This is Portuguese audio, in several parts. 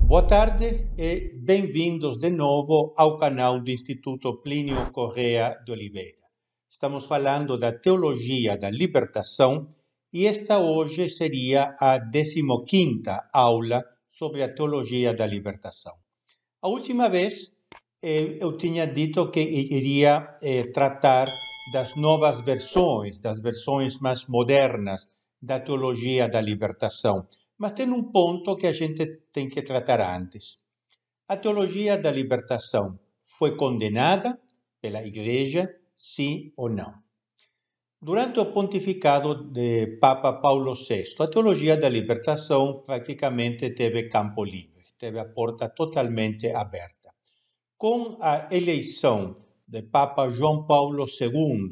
Boa tarde e bem-vindos de novo ao canal do Instituto Plínio Correa de Oliveira. Estamos falando da teologia da libertação e esta hoje seria a 15ª aula sobre a teologia da libertação. A última vez eu tinha dito que iria tratar das novas versões, das versões mais modernas da teologia da libertação. Mas tem um ponto que a gente tem que tratar antes. A teologia da libertação foi condenada pela Igreja, sim ou não? Durante o pontificado de Papa Paulo VI, a teologia da libertação praticamente teve campo livre, teve a porta totalmente aberta. Com a eleição de Papa João Paulo II,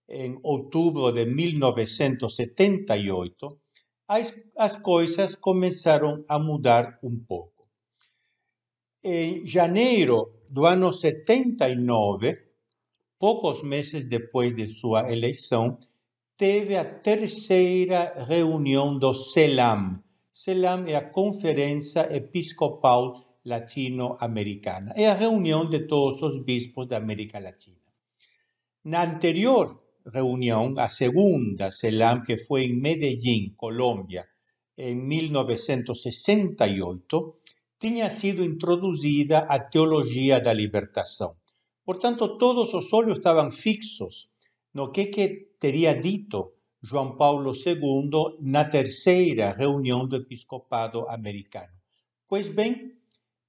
em outubro de 1978, as coisas começaram a mudar um pouco. Em janeiro do ano 79, poucos meses depois de sua eleição, teve a terceira reunião do CELAM. CELAM é a Conferência Episcopal Latino-Americana. É a reunião de todos os bispos da América Latina. Na anterior reunião, a segunda CELAM, que foi em Medellín, Colômbia, em 1968, tinha sido introduzida a teologia da libertação. Portanto, todos os olhos estavam fixos no que teria dito João Paulo II na terceira reunião do episcopado americano. Pois bem,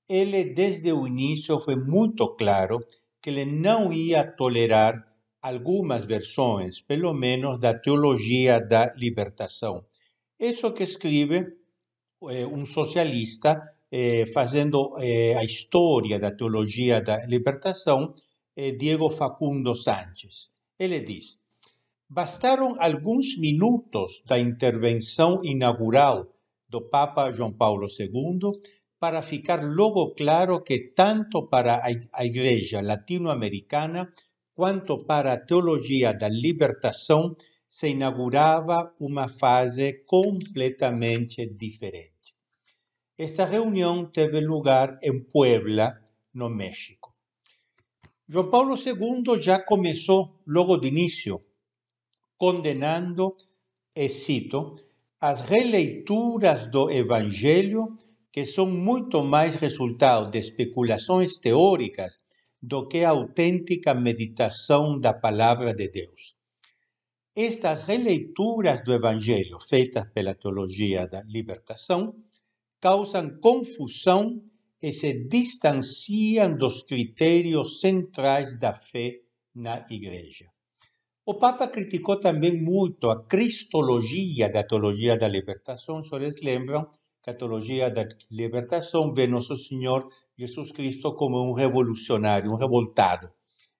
ele desde o início foi muito claro que ele não ia tolerar algumas versões, pelo menos, da teologia da libertação. Isso que escreve um socialista fazendo a história da teologia da libertação, Diego Facundo Sánchez. Ele diz: bastaram alguns minutos da intervenção inaugural do Papa João Paulo II para ficar logo claro que tanto para a Igreja latino-americana quanto para a teologia da libertação se inaugurava uma fase completamente diferente. Esta reunião teve lugar em Puebla, no México. João Paulo II já começou logo de início condenando, e cito, as releituras do Evangelho que são muito mais resultado de especulações teóricas do que a autêntica meditação da palavra de Deus. Estas releituras do Evangelho, feitas pela teologia da libertação, causam confusão e se distanciam dos critérios centrais da fé na Igreja. O Papa criticou também muito a cristologia da teologia da libertação. Os senhores lembram que a teologia da libertação vê Nosso Senhor Jesus Cristo como um revolucionário, um revoltado.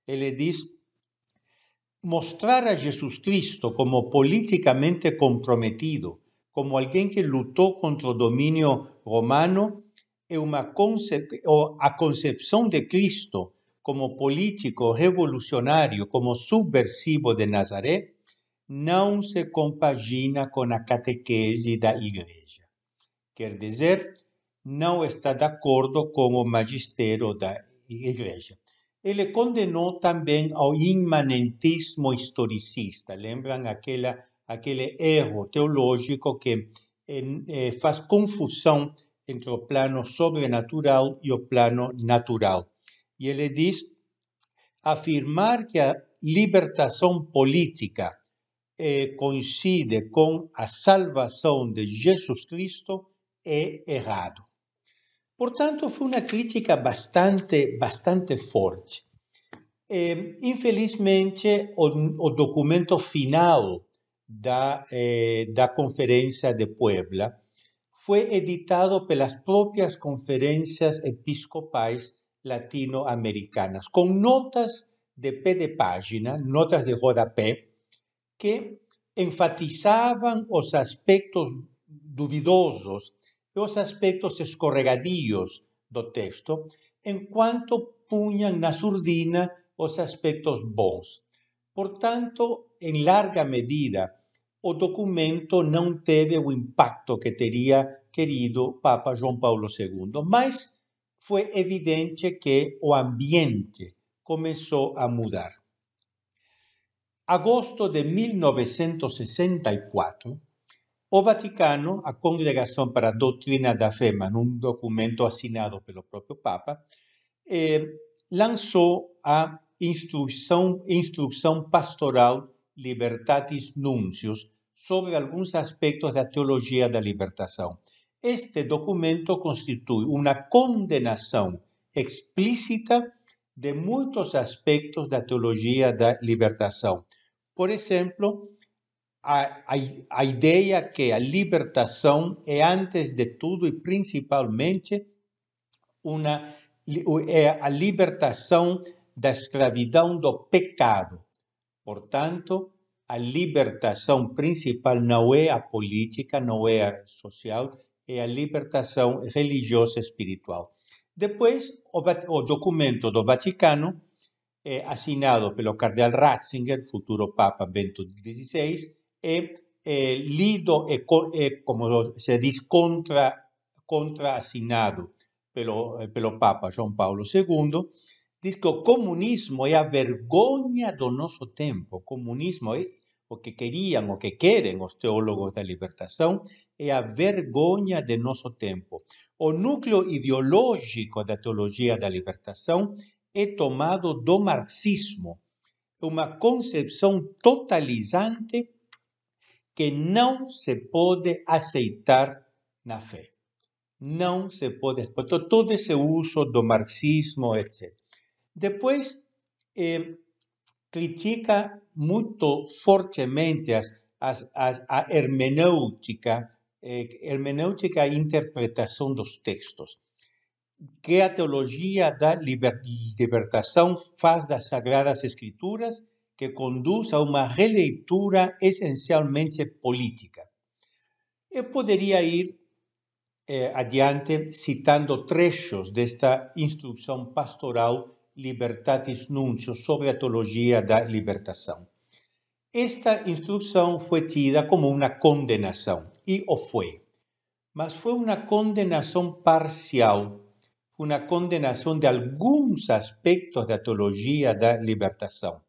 Ele diz: mostrar a Jesus Cristo como politicamente comprometido, como alguém que lutou contra o domínio romano, é a concepção de Cristo como político revolucionário, como subversivo de Nazaré, não se compagina com a catequese da Igreja. Quer dizer, não está de acordo com o magistério da Igreja. Ele condenou também ao imanentismo historicista. Lembram aquele erro teológico que faz confusão entre o plano sobrenatural e o plano natural. E ele diz: afirmar que a libertação política coincide com a salvação de Jesus Cristo é errado. Portanto, foi uma crítica bastante forte. Infelizmente, o documento final da Conferência de Puebla foi editado pelas próprias conferências episcopais latino-americanas, com notas de pé de página, notas de rodapé, que enfatizavam os aspectos duvidosos e os aspectos escorregadios do texto, enquanto punham na surdina os aspectos bons. Portanto, em larga medida, o documento não teve o impacto que teria querido Papa João Paulo II, mas foi evidente que o ambiente começou a mudar. Agosto de 1964, o Vaticano, a Congregação para a Doutrina da Fé, num documento assinado pelo próprio Papa, lançou a instrução pastoral Libertatis Nuncios sobre alguns aspectos da teologia da libertação. Este documento constitui uma condenação explícita de muitos aspectos da teologia da libertação. Por exemplo, a ideia que a libertação é, antes de tudo e principalmente, a libertação da escravidão do pecado. Portanto, a libertação principal não é a política, não é a social, é a libertação religiosa e espiritual. Depois, o documento do Vaticano, assinado pelo cardeal Ratzinger, futuro Papa Bento XVI, é lido e, como se diz, contra-assinado pelo Papa João Paulo II, diz que o comunismo é a vergonha do nosso tempo. O comunismo é o que queriam, o que querem os teólogos da libertação, é a vergonha de nosso tempo. O núcleo ideológico da teologia da libertação é tomado do marxismo, uma concepção totalizante que não se pode aceitar na fé. Não se pode, todo esse uso do marxismo, etc. Depois, critica muito fortemente a hermenêutica, a interpretação dos textos, que a teologia da libertação faz das Sagradas Escrituras, que conduz a uma releitura essencialmente política. Eu poderia ir adiante citando trechos desta instrução pastoral Libertatis Nuncios sobre a teologia da libertação. Esta instrução foi tida como uma condenação, e o foi. Mas foi uma condenação parcial, foi uma condenação de alguns aspectos da teologia da libertação.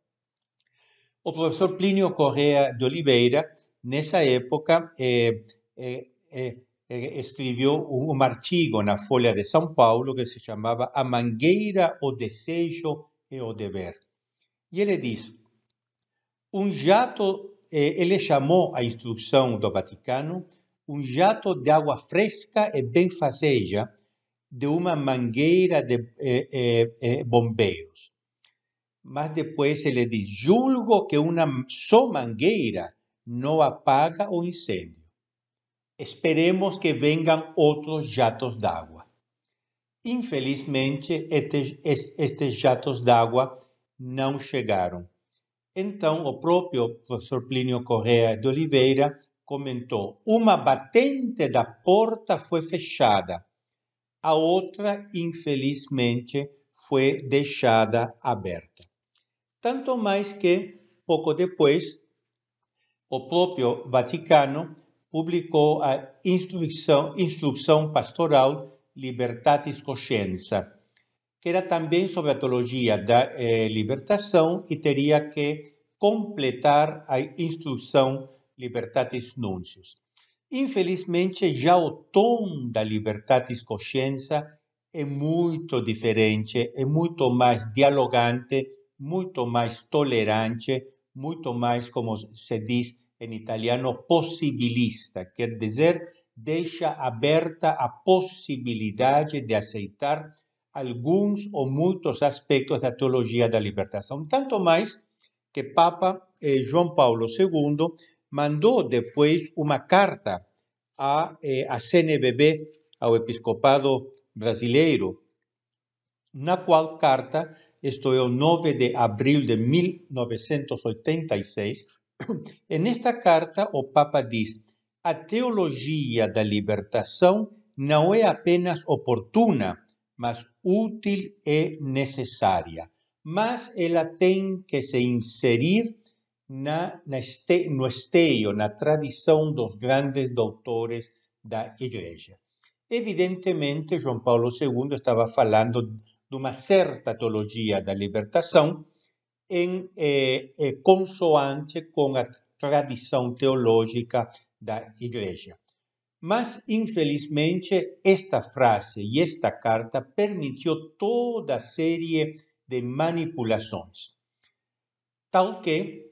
O professor Plínio Correa de Oliveira, nessa época, escreveu um artigo na Folha de São Paulo que se chamava A Mangueira, o Desejo e o Dever. E ele diz, ele chamou a instrução do Vaticano um jato de água fresca e benfazeja de uma mangueira de bombeiros. Mas depois ele diz, julgo que uma só mangueira não apaga o incêndio. Esperemos que venham outros jatos d'água. Infelizmente, estes jatos d'água não chegaram. Então, o próprio professor Plínio Correa de Oliveira comentou, uma batente da porta foi fechada, a outra, infelizmente, foi deixada aberta. Tanto mais que, pouco depois, o próprio Vaticano publicou a instrução pastoral Libertatis Conscientia, que era também sobre a teologia da libertação e teria que completar a instrução Libertatis Nuncios. Infelizmente, já o tom da Libertatis Conscientia é muito diferente, é muito mais dialogante, muito mais tolerante, muito mais, como se diz em italiano, possibilista, quer dizer, deixa aberta a possibilidade de aceitar alguns ou muitos aspectos da teologia da libertação. Tanto mais que Papa João Paulo II mandou depois uma carta à CNBB, ao Episcopado Brasileiro, na qual carta, isto é o 9 de abril de 1986, e nesta carta o Papa diz, a teologia da libertação não é apenas oportuna, mas útil e necessária. Mas ela tem que se inserir no esteio, na tradição dos grandes doutores da Igreja. Evidentemente, João Paulo II estava falando de uma certa teologia da libertação em consoante com a tradição teológica da Igreja. Mas, infelizmente, esta frase e esta carta permitiu toda a série de manipulações, tal que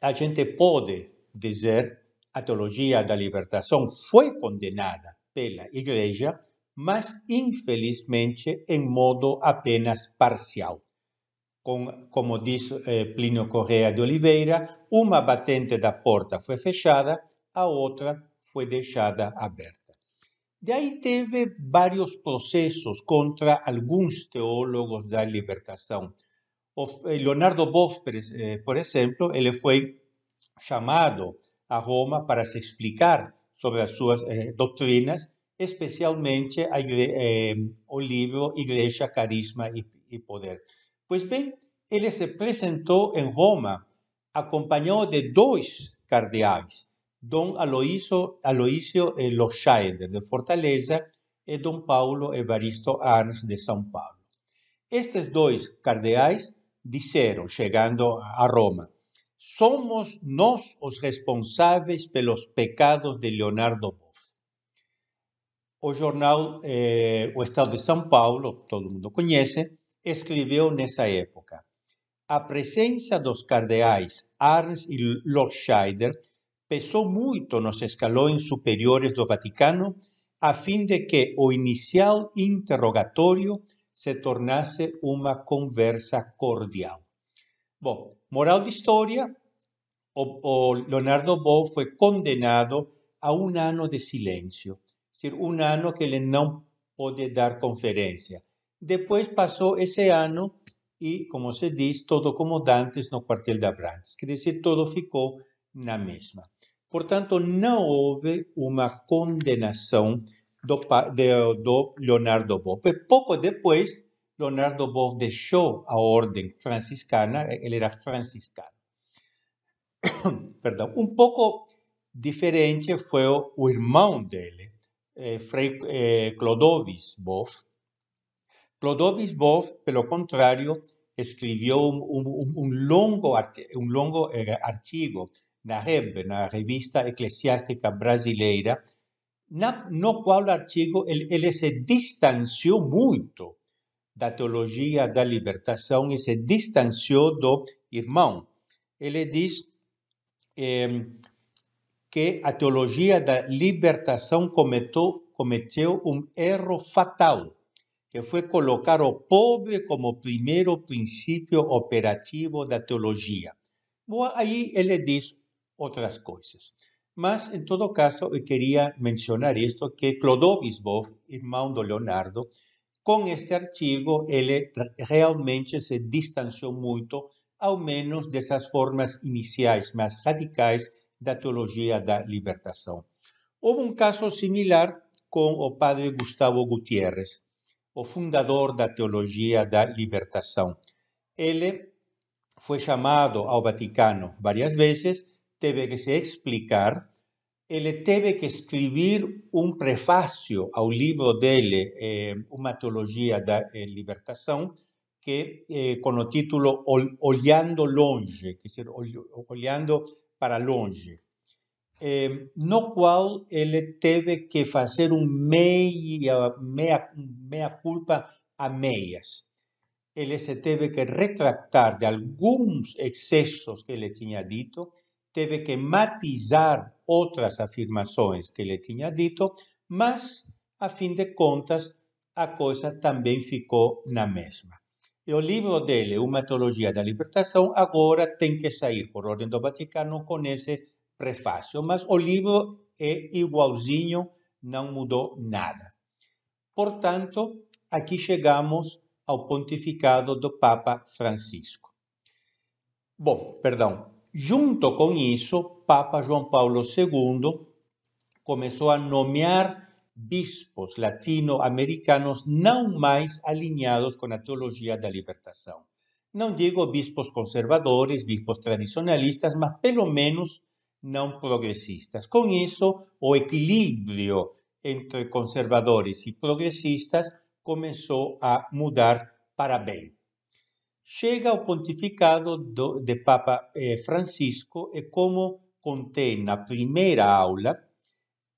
a gente pode dizer a teologia da libertação foi condenada pela Igreja, mas, infelizmente, em modo apenas parcial. Como diz Plínio Correa de Oliveira, uma batente da porta foi fechada, a outra foi deixada aberta. De aí teve vários processos contra alguns teólogos da libertação. Leonardo Boff, por exemplo, ele foi chamado a Roma para se explicar sobre as suas doutrinas, especialmente o livro Igreja, Carisma e Poder. Pois bem, ele se apresentou em Roma acompanhado de dois cardeais, Dom Aloísio Loscheider, de Fortaleza, e Dom Paulo Evaristo Arns, de São Paulo. Estes dois cardeais disseram, chegando a Roma, somos nós os responsáveis pelos pecados de Leonardo Boff. O jornal O Estado de São Paulo, todo mundo conhece, escreveu nessa época: a presença dos cardeais Arns e Loscheider pesou muito nos escalões superiores do Vaticano, a fim de que o inicial interrogatório se tornasse uma conversa cordial. Bom, moral da história, o Leonardo Boff foi condenado a um ano de silêncio, é um ano que ele não pôde dar conferência. Depois passou esse ano e, como se diz, todo como dantes no quartel de Abrantes, quer dizer, todo ficou na mesma. Portanto, não houve uma condenação do Leonardo Boff. Pouco depois, Leonardo Boff deixou a ordem franciscana, ele era franciscano. Perdão, um pouco diferente foi o irmão dele, Frei Clodovis Boff. Clodovis Boff, pelo contrário, escreveu um longo artigo na REB, na Revista Eclesiástica Brasileira, no qual artigo ele se distanciou muito da teologia da libertação e se distanciou do irmão. Ele diz que a teologia da libertação cometeu um erro fatal, que foi colocar o pobre como primeiro princípio operativo da teologia. Bom, aí ele diz outras coisas. Mas, em todo caso, eu queria mencionar isto, que Clodovis Boff, irmão do Leonardo, com este artigo, ele realmente se distanciou muito, ao menos dessas formas iniciais mais radicais da teologia da libertação. Houve um caso similar com o padre Gustavo Gutiérrez, o fundador da teologia da libertação. Ele foi chamado ao Vaticano várias vezes, teve que se explicar, ele teve que escrever um prefácio ao livro dele, Uma Teologia da Libertação, que com o título Olhando Longe, quer dizer, olhando para longe, no qual ele teve que fazer um meia-culpa a meias. Ele se teve que retratar de alguns excessos que ele tinha dito, teve que matizar outras afirmações que ele tinha dito, mas, a fim de contas, a coisa também ficou na mesma. E o livro dele, Uma Teologia da Libertação, agora tem que sair por ordem do Vaticano com esse prefácio, mas o livro é igualzinho, não mudou nada. Portanto, aqui chegamos ao pontificado do Papa Francisco. Bom, perdão, junto com isso, Papa João Paulo II começou a nomear bispos latino-americanos não mais alinhados com a teologia da libertação. Não digo bispos conservadores, bispos tradicionalistas, mas pelo menos não progressistas. Com isso, o equilíbrio entre conservadores e progressistas começou a mudar para bem. Chega ao pontificado de Papa Francisco e, como contei na primeira aula,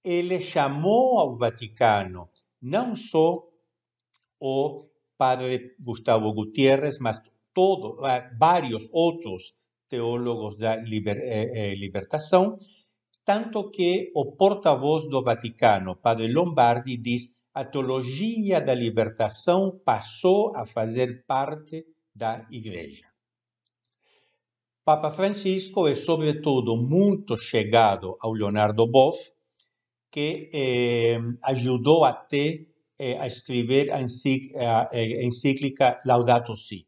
ele chamou ao Vaticano não só o padre Gustavo Gutiérrez, mas vários outros teólogos da libertação, tanto que o porta-voz do Vaticano, padre Lombardi, diz: a teologia da libertação passou a fazer parte da Igreja. Papa Francisco é, sobretudo, muito chegado ao Leonardo Boff, que ajudou até a escrever a encíclica Laudato Si.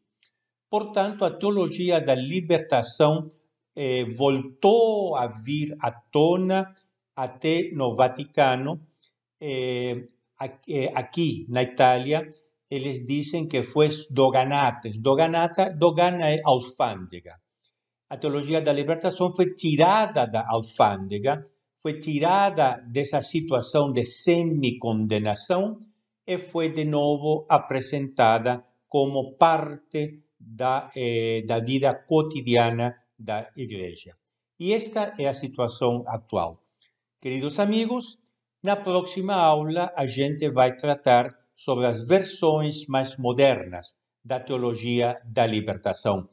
Portanto, a teologia da libertação voltou a vir à tona até no Vaticano. Aqui na Itália, eles dizem que foi sdoganates. Dogana é alfândega. A teologia da libertação foi tirada da alfândega, foi tirada dessa situação de semi-condenação e foi de novo apresentada como parte da vida cotidiana da Igreja. E esta é a situação atual. Queridos amigos, na próxima aula a gente vai tratar sobre as versões mais modernas da teologia da libertação.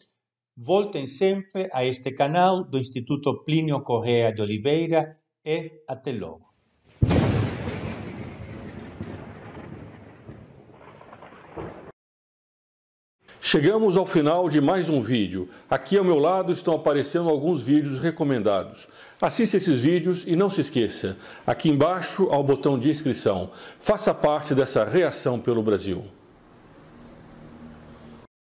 Voltem sempre a este canal do Instituto Plínio Corrêa de Oliveira e até logo. Chegamos ao final de mais um vídeo. Aqui ao meu lado estão aparecendo alguns vídeos recomendados. Assista esses vídeos e não se esqueça, aqui embaixo há o botão de inscrição. Faça parte dessa reação pelo Brasil.